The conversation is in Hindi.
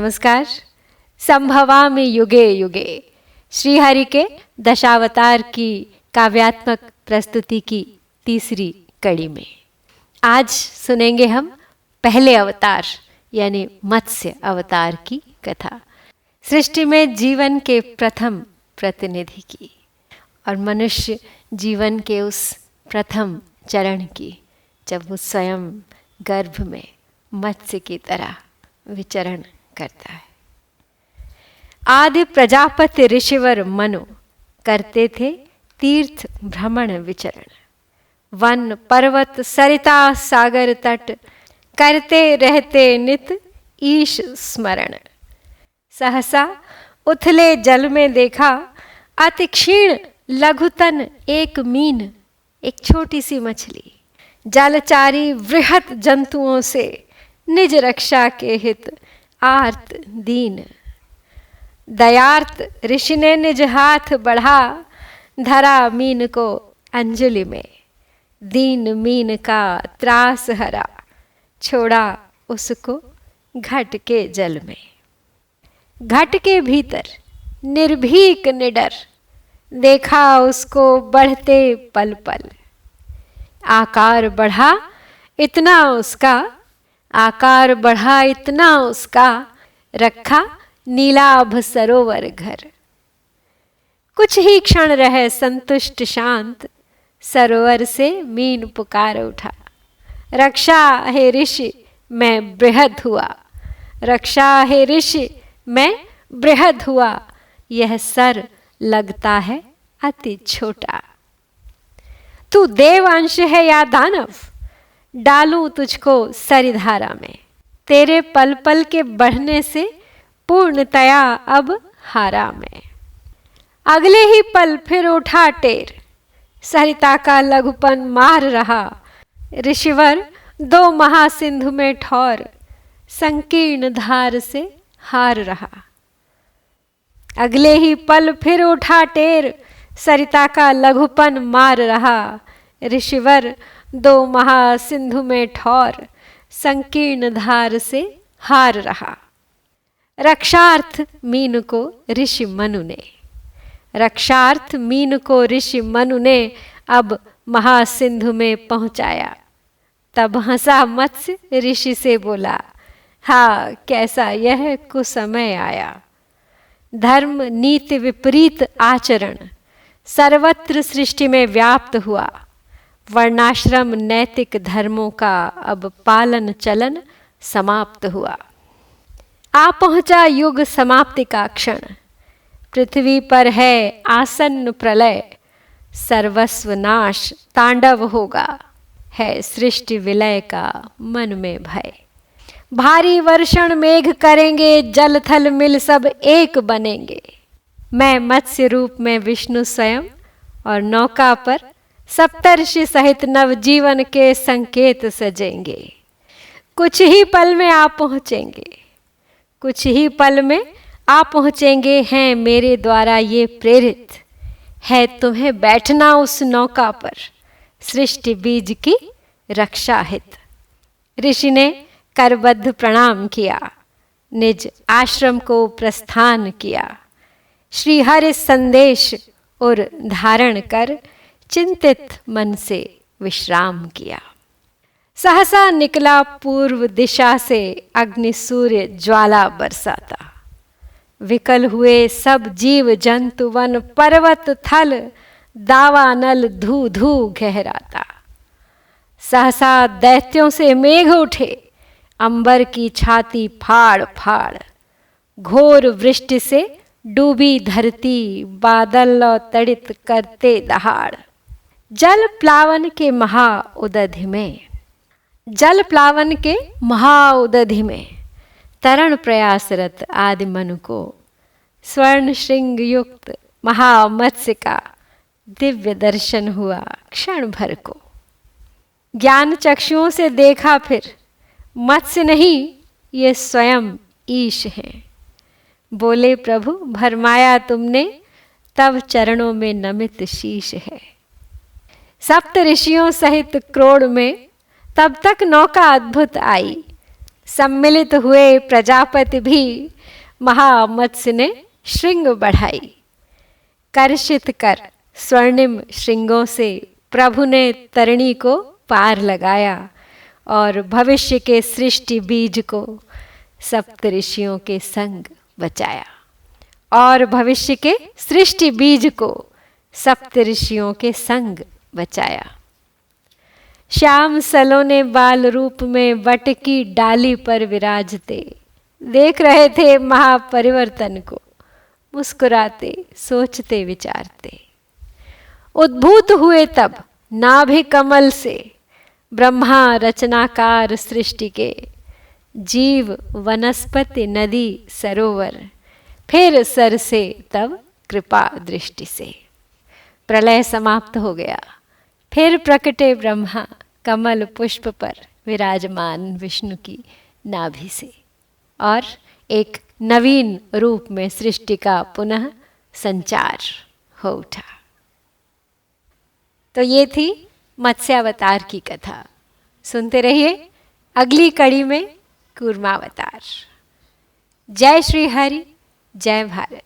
नमस्कार। संभवामि युगे युगे श्रीहरि के दशावतार की काव्यात्मक प्रस्तुति की तीसरी कड़ी में आज सुनेंगे हम पहले अवतार यानी मत्स्य अवतार की कथा। सृष्टि में जीवन के प्रथम प्रतिनिधि की और मनुष्य जीवन के उस प्रथम चरण की, जब वो स्वयं गर्भ में मत्स्य की तरह विचरण करता है। आदि प्रजापति ऋषिवर मनु करते थे तीर्थ भ्रमण विचरण। वन पर्वत सरिता सागर तट करते रहते नित ईश स्मरण। सहसा उथले जल में देखा अति क्षीण लघुतन एक मीन, एक छोटी सी मछली। जलचारी वृहत जंतुओं से निज रक्षा के हित आर्त दीन। दयार्त ऋषि ने निज हाथ बढ़ा, धरा मीन को अंजलि में। दीन मीन का त्रास हरा, छोड़ा उसको घट के जल में। घट के भीतर निर्भीक निडर, देखा उसको बढ़ते पल पल। आकार बढ़ा इतना उसका, आकार बढ़ा इतना उसका, रखा नीलाभ सरोवर घर। कुछ ही क्षण रहे संतुष्ट शांत, सरोवर से मीन पुकार उठा। रक्षा हे ऋषि मैं बृहद हुआ, रक्षा हे ऋषि मैं बृहद हुआ। यह सर लगता है अति छोटा। तू देव अंश है या दानव, डालूं तुझको सरिधारा में। तेरे पल पल के बढ़ने से पूर्णतया अब हारा में। अगले ही पल फिर उठा टेर, सरिता का लघुपन मार रहा। ऋषिवर दो महासिंधु में ठौर, संकीर्ण धार से हार रहा। अगले ही पल फिर उठा टेर, सरिता का लघुपन मार रहा। ऋषिवर दो महासिंधु में ठौर, संकीर्ण धार से हार रहा। रक्षार्थ मीन को ऋषि मनु ने, रक्षार्थ मीन को ऋषि मनु ने अब महासिंधु में पहुंचाया। तब हंसा मत्स्य ऋषि से बोला, हाँ कैसा यह कुसमय आया। धर्म नीति विपरीत आचरण सर्वत्र सृष्टि में व्याप्त हुआ। वर्णाश्रम नैतिक धर्मों का अब पालन चलन समाप्त हुआ। आ पहुंचा युग समाप्ति का क्षण, पृथ्वी पर है आसन्न प्रलय। सर्वस्व नाश तांडव होगा, है सृष्टि विलय का मन में भय। भारी वर्षण मेघ करेंगे, जल थल मिल सब एक बनेंगे। मैं मत्स्य रूप में विष्णु स्वयं और नौका पर सप्तर्षि सहित नवजीवन के संकेत सजेंगे। कुछ ही पल में आप पहुंचेंगे, कुछ ही पल में आप पहुंचेंगे। हैं मेरे द्वारा ये प्रेरित, है तुम्हें बैठना उस नौका पर, सृष्टि बीज की रक्षा हित। ऋषि ने करबद्ध प्रणाम किया, निज आश्रम को प्रस्थान किया। श्री हरि संदेश और धारण कर, चिंतित मन से विश्राम किया। सहसा निकला पूर्व दिशा से अग्नि सूर्य ज्वाला बरसाता। विकल हुए सब जीव जंतु वन पर्वत थल, दावानल धू धू गहराता। सहसा दैत्यों से मेघ उठे, अंबर की छाती फाड़ फाड़। घोर वृष्टि से डूबी धरती, बादल तड़ित करते दहाड़। जल प्लावन के महा उदधि में, जल प्लावन के महाउदधि में तरण प्रयासरत आदि मनु को स्वर्ण श्रृंग युक्त महामत्स्य का दिव्य दर्शन हुआ क्षण भर को। ज्ञान चक्षुओं से देखा फिर, मत्स्य नहीं ये स्वयं ईश हैं। बोले प्रभु भरमाया तुमने, तब चरणों में नमित शीश है। सप्त ऋषियों सहित क्रोड़ में तब तक नौका अद्भुत आई। सम्मिलित हुए प्रजापति भी, महामत्स्य ने श्रृंग बढ़ाई। कर्षित कर स्वर्णिम श्रृंगों से प्रभु ने तरणी को पार लगाया और भविष्य के सृष्टि बीज को सप्तऋषियों के संग बचाया। और भविष्य के सृष्टि बीज को सप्तऋषियों के संग बचाया। श्याम सलोने बाल रूप में वट की डाली पर विराजते, देख रहे थे महापरिवर्तन को, मुस्कुराते सोचते विचारते। उद्भूत हुए तब नाभि कमल से ब्रह्मा रचनाकार सृष्टि के, जीव वनस्पति नदी सरोवर, फिर सर से तब कृपा दृष्टि से। प्रलय समाप्त हो गया, फिर प्रकटे ब्रह्मा कमल पुष्प पर विराजमान विष्णु की नाभि से, और एक नवीन रूप में सृष्टि का पुनः संचार हो उठा। तो ये थी मत्स्यावतार की कथा। सुनते रहिए अगली कड़ी में कूर्मावतार। जय श्री हरि, जय भारत।